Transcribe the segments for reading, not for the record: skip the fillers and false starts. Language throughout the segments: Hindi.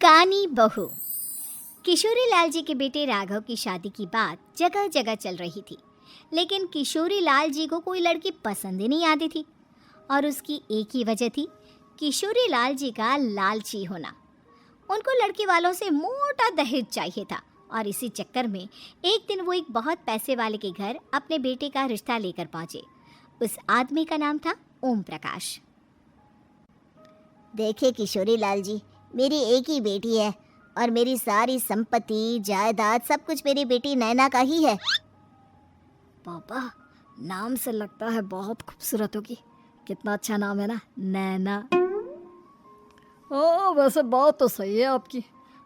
कानी बहू। किशोरी लाल जी के बेटे राघव की शादी की बात जगह जगह चल रही थी, लेकिन किशोरी लाल जी को कोई लड़की पसंद ही नहीं आती थी। और उसकी एक ही वजह थी, किशोरी लाल जी का लालची होना। उनको लड़की वालों से मोटा दहेज चाहिए था और इसी चक्कर में एक दिन वो एक बहुत पैसे वाले के घर अपने बेटे का रिश्ता लेकर पहुंचे। उस आदमी का नाम था ओम प्रकाश। देखिए किशोरी लाल जी, मेरी एक ही बेटी है और मेरी सारी संपत्ति जायदाद सब कुछ मेरी बेटी नैना का ही है। पापा, नाम से लगता है बहुत खूबसूरत होगी। कितना अच्छा नाम है ना, नैना। ओ, वैसे बात तो सही है आपकी।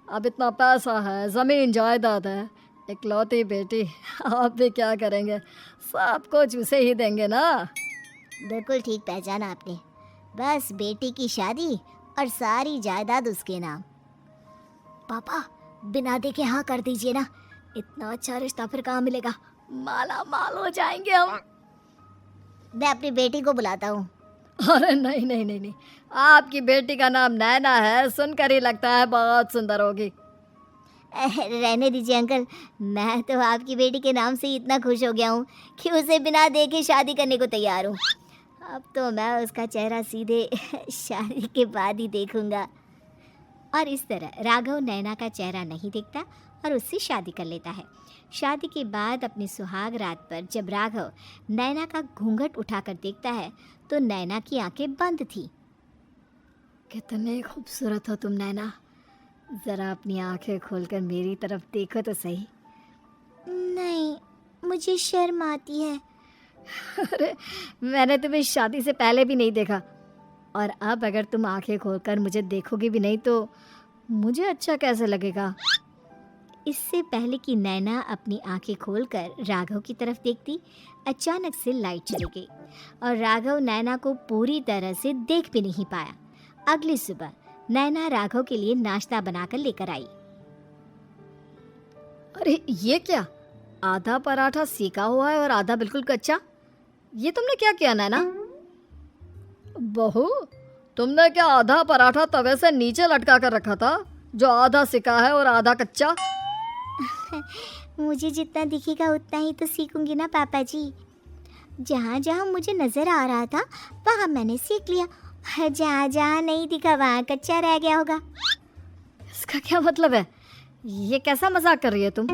अब इतना पैसा है, ज़मीन जायदाद है, इकलौती बेटी, आप भी क्या करेंगे? सब कुछ उसे ही देंगे ना। बिल्कुल ठीक पहचाना आपने। बस बेटी की शादी और सारी जायदाद उसके नाम। पापा, बिना देखे हाँ कर दीजिए ना। इतना अच्छा रिश्ता फिर कहाँ मिलेगा? माला माल हो जाएंगे हम। मैं अपनी बेटी को बुलाता हूँ। अरे नहीं नहीं नहीं नहीं, आपकी बेटी का नाम नैना है, सुनकर ही लगता है बहुत सुंदर होगी। रहने दीजिए अंकल, मैं तो आपकी बेटी के नाम से ही इतना खुश हो गया हूँ कि उसे बिना देखे शादी करने को तैयार हूँ। अब तो मैं उसका चेहरा सीधे शादी के बाद ही देखूंगा। और इस तरह राघव नैना का चेहरा नहीं देखता और उससे शादी कर लेता है। शादी के बाद अपनी सुहाग रात पर जब राघव नैना का घूंघट उठाकर देखता है तो नैना की आंखें बंद थी। कितने खूबसूरत हो तुम नैना, ज़रा अपनी आंखें खोलकर मेरी तरफ देखो तो सही। नहीं, मुझे शर्म आती है। अरे, मैंने तुम्हें शादी से पहले भी नहीं देखा, और अब अगर तुम आंखें खोलकर मुझे देखोगी भी नहीं तो मुझे अच्छा कैसे लगेगा? इससे पहले कि नैना अपनी आंखें खोलकर राघव की तरफ देखती, अचानक से लाइट चली गई और राघव नैना को पूरी तरह से देख भी नहीं पाया। अगली सुबह नैना राघव के लिए नाश्ता बनाकर लेकर आई। अरे ये क्या, आधा पराठा सेका हुआ है और आधा बिल्कुल कच्चा। ये तुमने क्या किया नैना? बहू, तुमने क्या आधा पराठा तवे से नीचे लटका कर रखा था, जो आधा सेका है और आधा कच्चा? मुझे जितना दिखेगा उतना ही तो सीखूंगी ना पापा जी। जहाँ जहाँ मुझे नजर आ रहा था वहाँ मैंने सीख लिया, जहाँ जहाँ नहीं दिखा वहाँ कच्चा रह गया होगा। इसका क्या मतलब है? ये कैसा मजाक कर रही है तुम?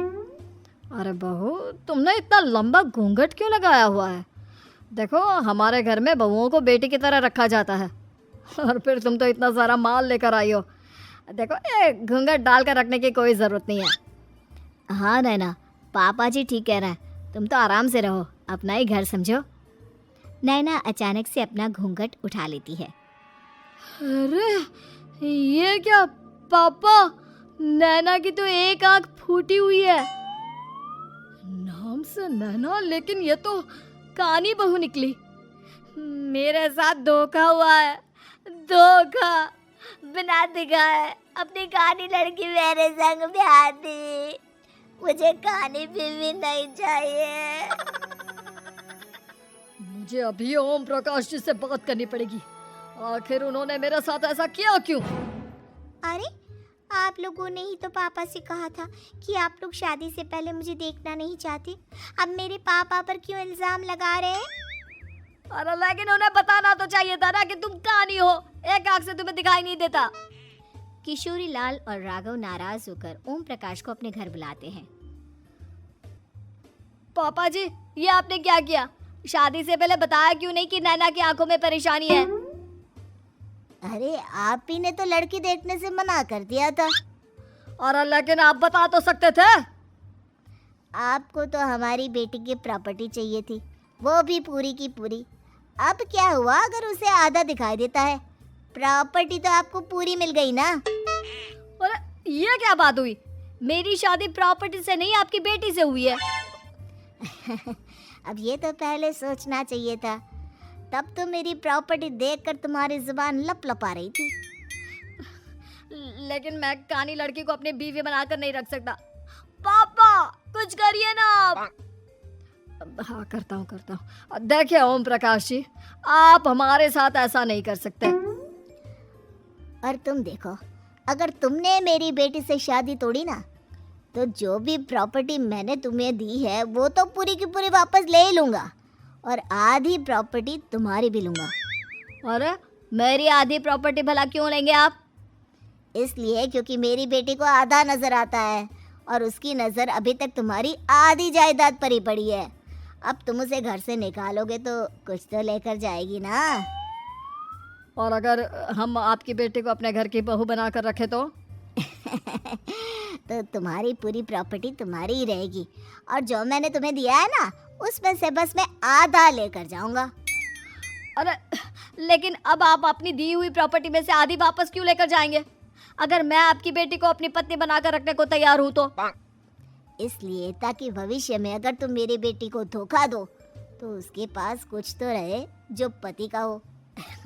अरे बहू, तुमने इतना लंबा घूंघट क्यों लगाया हुआ है? देखो, हमारे घर में बहुओं को बेटी की तरह रखा जाता है, और फिर तुम तो इतना सारा माल लेकर आई हो। देखो, ये घूंघट डाल कर रखने की कोई ज़रूरत नहीं है। हाँ नैना, पापा जी ठीक कह रहे हैं, तुम तो आराम से रहो, अपना ही घर समझो। नैना अचानक से अपना घूंघट उठा लेती है। अरे ये क्या पापा, नैना की तो एक आंख फूटी हुई है। नाम से नैना, लेकिन ये तो कानी बहू निकली। मेरे साथ धोखा हुआ है, धोखा। बिना दिखाए अपनी कानी लड़की मेरे संग ब्याह दी। मुझे कानी बीवी नहीं चाहिए। मुझे अभी ओम प्रकाश जी से बात करनी पड़ेगी। आखिर उन्होंने मेरे साथ ऐसा किया क्यों? अरे, आप लोगों ने ही तो पापा से कहा था कि आप लोग शादी से पहले मुझे देखना नहीं चाहते। अब मेरे पापा पर क्यों इल्जाम लगा रहे हैं? अरे लेकिन उन्हें बताना तो चाहिए था ना कि तुम कानी हो, एक आंख से तुम्हें दिखाई नहीं देता। किशोरी लाल और राघव नाराज होकर ओम प्रकाश को अपने घर बुलाते हैं। पापा जी, ये आपने क्या किया? शादी से पहले बताया क्यों नहीं कि नैना की आंखों में परेशानी है? अरे, आप ही ने तो लड़की देखने से मना कर दिया था। और लेकिन आप बता तो सकते थे। आपको तो हमारी बेटी की प्रॉपर्टी चाहिए थी, वो भी पूरी की पूरी। अब क्या हुआ अगर उसे आधा दिखाई देता है? प्रॉपर्टी तो आपको पूरी मिल गई ना। और ये क्या बात हुई? मेरी शादी प्रॉपर्टी से नहीं, आपकी बेटी से हुई है। अब ये तो पहले सोचना चाहिए था, तब तो मेरी प्रॉपर्टी देखकर तुम्हारी जुबान लपलपा रही थी। लेकिन मैं कानी लड़की को अपनी बीवी बनाकर नहीं रख सकता। पापा, कुछ करिए ना आप। हाँ, करता हूँ। देखिए ओम प्रकाश जी, आप हमारे साथ ऐसा नहीं कर सकते। और तुम देखो, अगर तुमने मेरी बेटी से शादी तोड़ी ना, तो जो भी प्रॉपर्टी मैंने तुम्हें दी है वो तो पूरी की पूरी वापस ले ही लूँगा, और आधी प्रॉपर्टी तुम्हारी भी लूँगा। अरे मेरी आधी प्रॉपर्टी भला क्यों लेंगे आप? इसलिए क्योंकि मेरी बेटी को आधा नज़र आता है और उसकी नज़र अभी तक तुम्हारी आधी जायदाद पर ही पड़ी है। अब तुम उसे घर से निकालोगे तो कुछ तो लेकर जाएगी ना। और अगर हम आपकी बेटी को अपने घर की बहू बना कर रखे तो? तो तुम्हारी पूरी प्रॉपर्टी तुम्हारी ही रहेगी, और जो मैंने तुम्हें दिया है ना, उसमें से बस मैं आधा लेकर जाऊंगा। अरे लेकिन अब आप अपनी दी हुई प्रॉपर्टी में से आधी वापस क्यों लेकर जाएंगे? अगर मैं आपकी बेटी को अपनी पत्नी बनाकर रखने को तैयार हूँ तो? इसलिए ताकि भविष्य में अगर तुम मेरी बेटी को धोखा दो तो उसके पास कुछ तो रहे जो पति का हो।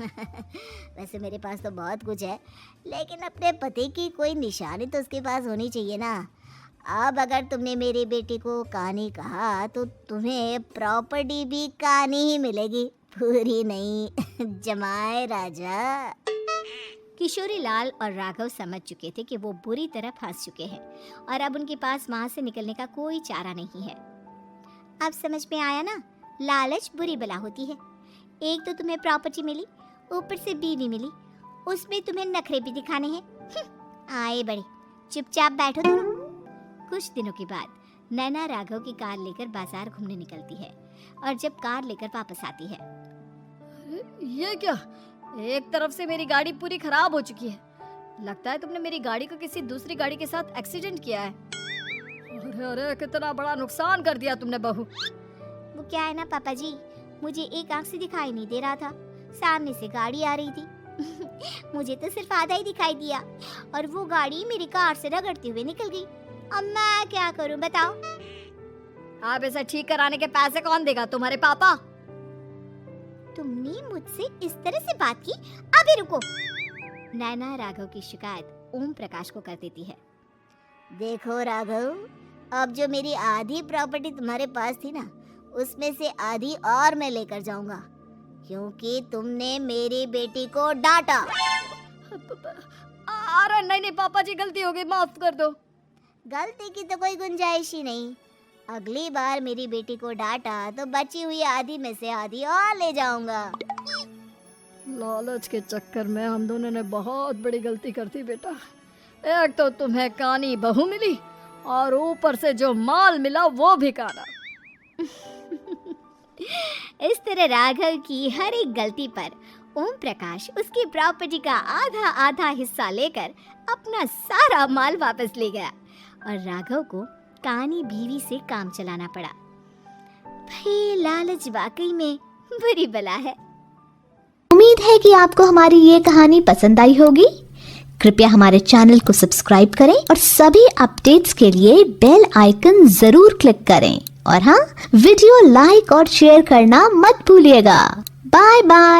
वैसे मेरे पास तो बहुत कुछ है, लेकिन अपने पति की कोई निशानी तो उसके पास होनी चाहिए ना। अब अगर तुमने मेरी बेटी को कहानी कहा तो तुम्हें प्रॉपर्टी भी कहानी ही मिलेगी, पूरी नहीं। जमाए राजा। किशोरी लाल और राघव समझ चुके थे कि वो बुरी तरह फंस चुके हैं और अब उनके पास वहां से निकलने का कोई चारा नहीं है। अब समझ में आया ना, लालच बुरी बला होती है। एक तो तुम्हें प्रॉपर्टी मिली, ऊपर से बीवी मिली, उसमें तुम्हें नखरे भी दिखाने हैं। आए बड़े, चुपचाप बैठो दोनों। कुछ दिनों के बाद नैना राघव की कार लेकर बाजार घूमने निकलती है और जब कार लेकर वापस आती है, ये क्या? एक तरफ से मेरी गाड़ी पूरी खराब हो चुकी है। लगता है तुमने मेरी गाड़ी को किसी दूसरी गाड़ी के साथ एक्सीडेंट किया है। अरे अरे कितना बड़ा नुकसान कर दिया तुमने बहू। वो क्या है ना पापा जी, मुझे एक आंख से दिखाई नहीं दे रहा था, सामने से गाड़ी आ रही थी। मुझे तो सिर्फ आधा ही दिखाई दिया और वो गाड़ी मेरी कार से रगड़ते हुए निकल गई। अब मैं क्या करूं बताओ? आप इसे ठीक कराने के पैसे कौन देगा? तुम्हारे पापा? तुमने मुझसे इस तरह से बात की? अभी रुको। नैना राघव की शिकायत ओम प्रकाश को कर देती है। देखो राघव, अब जो मेरी आधी प्रॉपर्टी तुम्हारे पास थी ना, उसमें से आधी और मैं लेकर जाऊंगा, क्योंकि तुमने मेरी बेटी को डांटा। अरे नहीं नहीं पापा जी, गलती हो गई, माफ कर दो। गलती की तो कोई गुंजाइश ही नहीं। अगली बार मेरी बेटी को डांटा तो बची हुई आधी में से आधी और ले जाऊंगा। लालच के चक्कर में हम दोनों ने बहुत बड़ी गलती कर दी बेटा। एक तो तुम्हें कानी बहू मिली और ऊपर से जो माल मिला वो भी काना। इस तरह राघव की हर एक गलती पर ओम प्रकाश उसकी प्रॉपर्टी का आधा आधा हिस्सा लेकर अपना सारा माल वापस ले गया और राघव को कानी बीवी से काम चलाना पड़ा। भाई लालच वाकई में बुरी बला है। उम्मीद है कि आपको हमारी ये कहानी पसंद आई होगी। कृपया हमारे चैनल को सब्सक्राइब करें और सभी अपडेट्स के लिए बेल आइकन जरूर क्लिक करें। और हाँ, वीडियो लाइक और शेयर करना मत भूलिएगा। Bye bye.